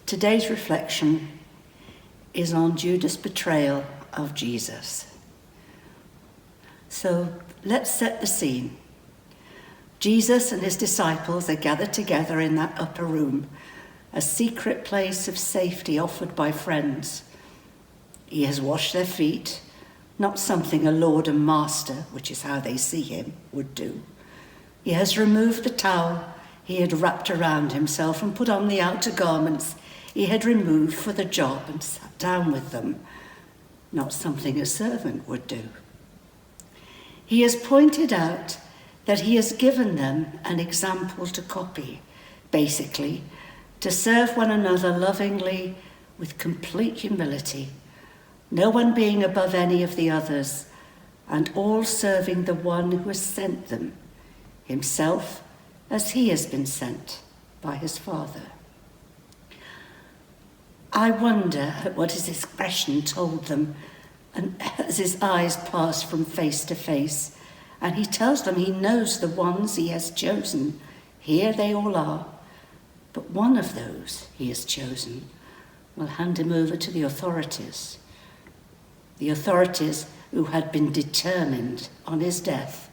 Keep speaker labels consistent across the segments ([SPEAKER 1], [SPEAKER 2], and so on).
[SPEAKER 1] Today's reflection is on Judas' betrayal of Jesus. So let's set the scene. Jesus and his disciples are gathered together in that upper room, a secret place of safety offered by friends. He has washed their feet, not something a lord and master, which is how they see him, would do. He has removed the towel he had wrapped around himself and put on the outer garments he had removed for the job and sat down with them, not something a servant would do. He has pointed out that he has given them an example to copy, basically, to serve one another lovingly with complete humility, no one being above any of the others, and all serving the one who has sent them, himself as he has been sent by his Father. I wonder at what his expression told them, and as his eyes passed from face to face, and he tells them he knows the ones he has chosen. Here they all are, but one of those he has chosen will hand him over to the authorities who had been determined on his death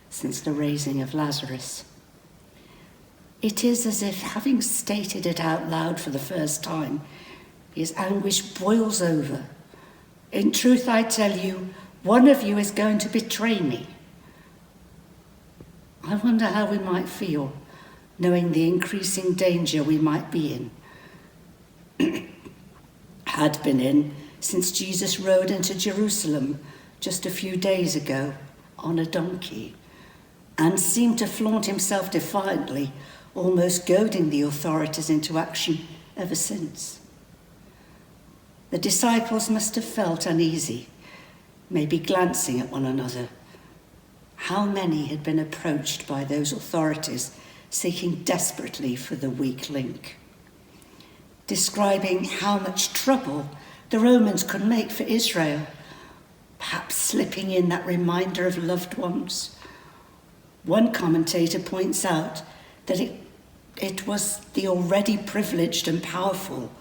[SPEAKER 1] since the raising of Lazarus. It is as if, having stated it out loud for the first time, his anguish boils over. In truth, I tell you, one of you is going to betray me. I wonder how we might feel, knowing the increasing danger we might be in, had been in, since Jesus rode into Jerusalem just a few days ago on a donkey, and seemed to flaunt himself defiantly, almost goading the authorities into action ever since. The disciples must have felt uneasy, maybe glancing at one another. How many had been approached by those authorities seeking desperately for the weak link, describing how much trouble the Romans could make for Israel, perhaps slipping in that reminder of loved ones. One commentator points out that it was the already privileged and powerful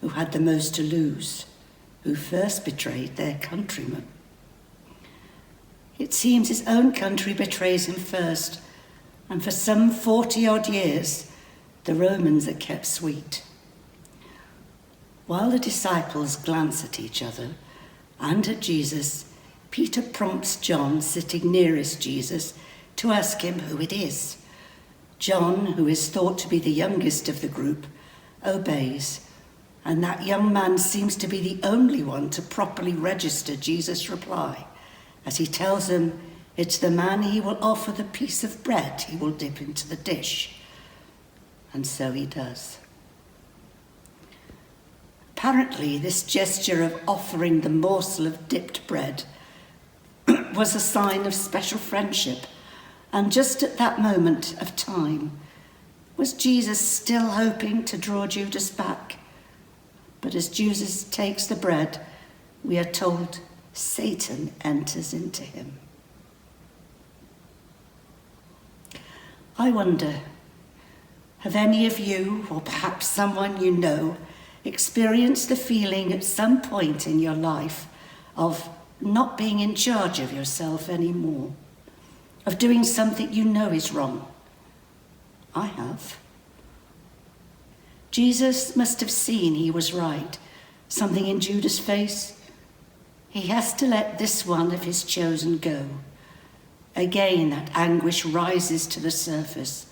[SPEAKER 1] who had the most to lose, who first betrayed their countrymen. It seems his own country betrays him first, and for some 40-odd years, the Romans are kept sweet. While the disciples glance at each other and at Jesus, Peter prompts John, sitting nearest Jesus, to ask him who it is. John, who is thought to be the youngest of the group, obeys, and that young man seems to be the only one to properly register Jesus' reply, as he tells him it's the man he will offer the piece of bread he will dip into the dish. And so he does. Apparently, this gesture of offering the morsel of dipped bread was a sign of special friendship, and just at that moment of time, was Jesus still hoping to draw Judas back? But as Jesus takes the bread, we are told Satan enters into him. I wonder, have any of you, or perhaps someone you know, experienced the feeling at some point in your life of not being in charge of yourself anymore, of doing something you know is wrong? I have. Jesus must have seen he was right. Something in Judas' face. He has to let this one of his chosen go. Again, that anguish rises to the surface.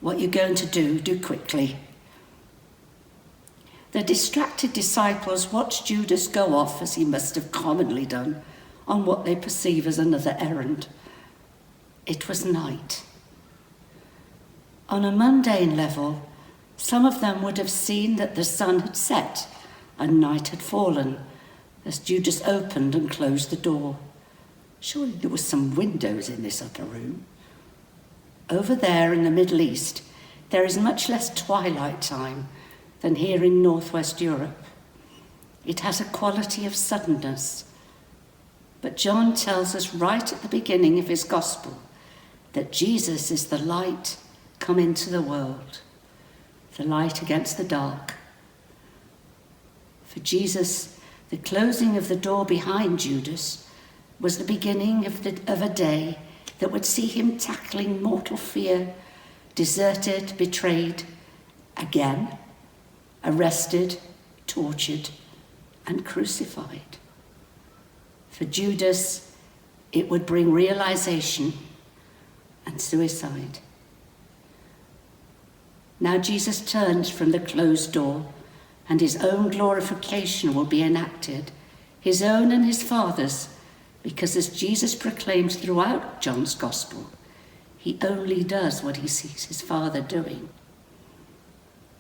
[SPEAKER 1] What you're going to do quickly. The distracted disciples watch Judas go off, as he must have commonly done, on what they perceive as another errand. It was night. On a mundane level, some of them would have seen that the sun had set and night had fallen as Judas opened and closed the door. Surely there were some windows in this upper room. Over there in the Middle East, there is much less twilight time than here in Northwest Europe. It has a quality of suddenness. But John tells us right at the beginning of his gospel that Jesus is the light come into the world, the light against the dark, For Jesus, the closing of the door behind Judas was the beginning of a day that would see him tackling mortal fear, deserted, betrayed, again, arrested, tortured, and crucified. For Judas, it would bring realization and suicide. Now Jesus turns from the closed door, and his own glorification will be enacted, his own and his Father's, because as Jesus proclaims throughout John's Gospel, he only does what he sees his Father doing.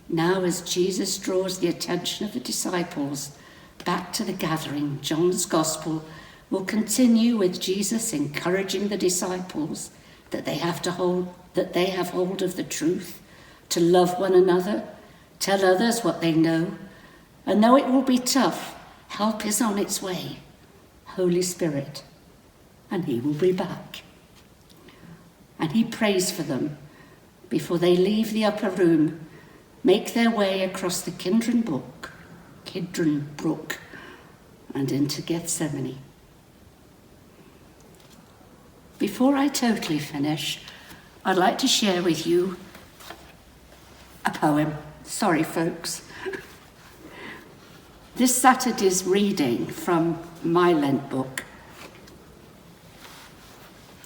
[SPEAKER 1] Now, as Jesus draws the attention of the disciples back to the gathering, John's Gospel will continue with Jesus encouraging the disciples that they have hold of the truth, to love one another, tell others what they know, and though it will be tough, help is on its way. Holy Spirit, and he will be back. And he prays for them before they leave the upper room, make their way across the Kidron Brook, and into Gethsemane. Before I totally finish, I'd like to share with you a poem. Sorry, folks. This Saturday's reading from my Lent book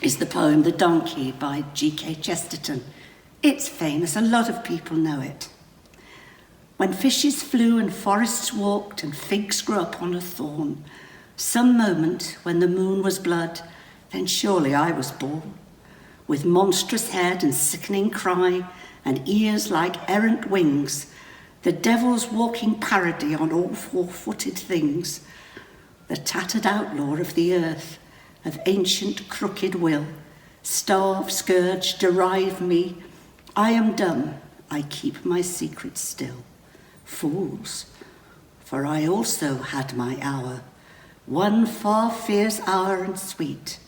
[SPEAKER 1] is the poem The Donkey by G.K. Chesterton. It's famous, a lot of people know it. When fishes flew and forests walked and figs grew up on a thorn, some moment when the moon was blood, then surely I was born. With monstrous head and sickening cry and ears like errant wings, the devil's walking parody on all four-footed things, the tattered outlaw of the earth, of ancient crooked will, starve, scourge, derive me. I am dumb, I keep my secret still. Fools, for I also had my hour, one far fierce hour and sweet.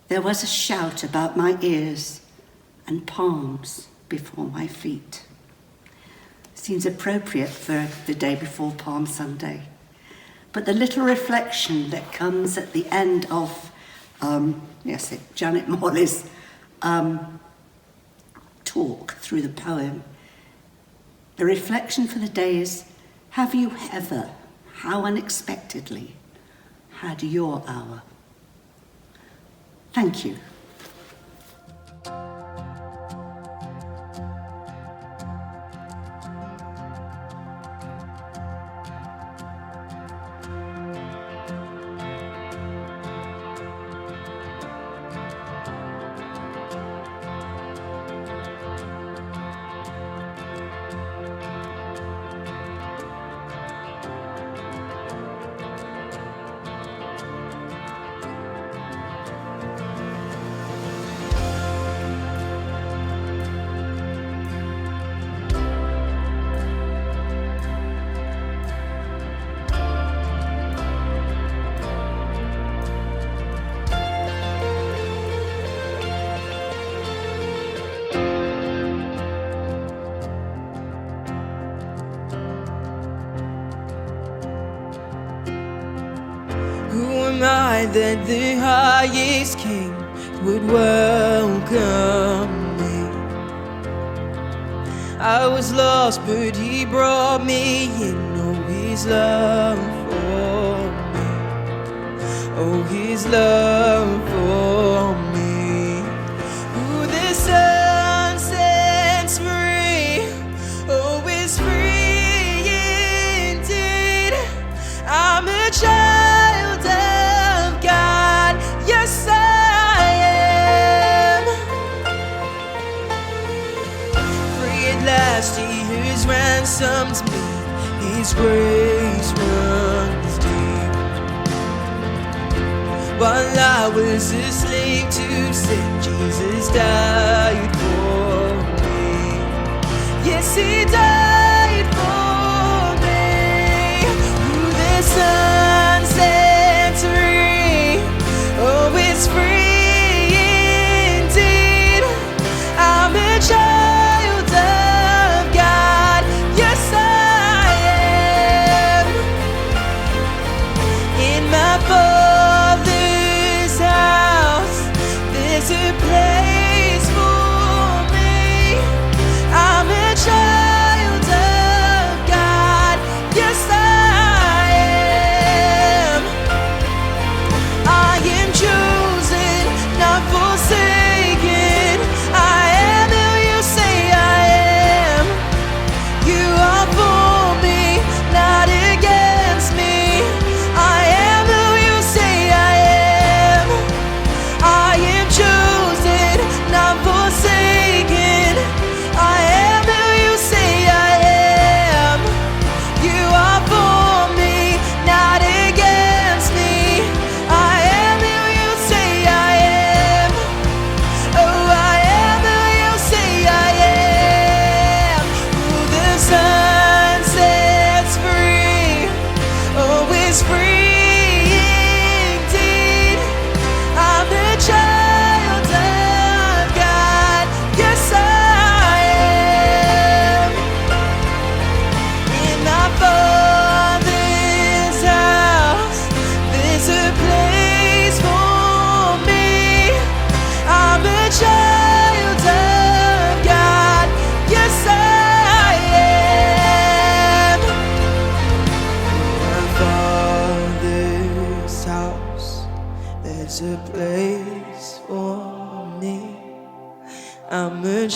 [SPEAKER 1] There was a shout about my ears and palms before my feet. Seems appropriate for the day before Palm Sunday. But the little reflection that comes at the end of Janet Morley's talk through the poem, the reflection for the day is, have you ever, how unexpectedly, had your hour? Thank you.
[SPEAKER 2] That the highest king would welcome me. I was lost, but he brought me in. Oh, his love for me. Oh, his love for me. Who the Son sets free, oh, is free indeed. I'm a child of God, yes I am. Free at last, he has ransomed me. His grace runs deep. While I was a slave to sin, Jesus died for me. Yes, he died for me. Who the Son sets free, oh, it's free indeed. I'm a child of God, yes I am.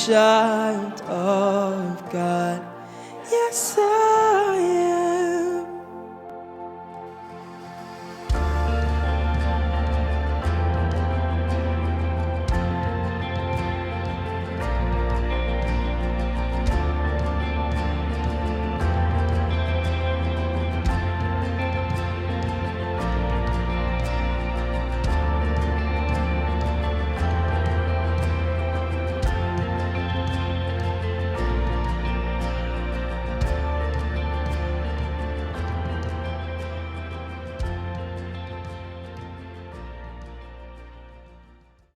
[SPEAKER 2] child of God. Yes, I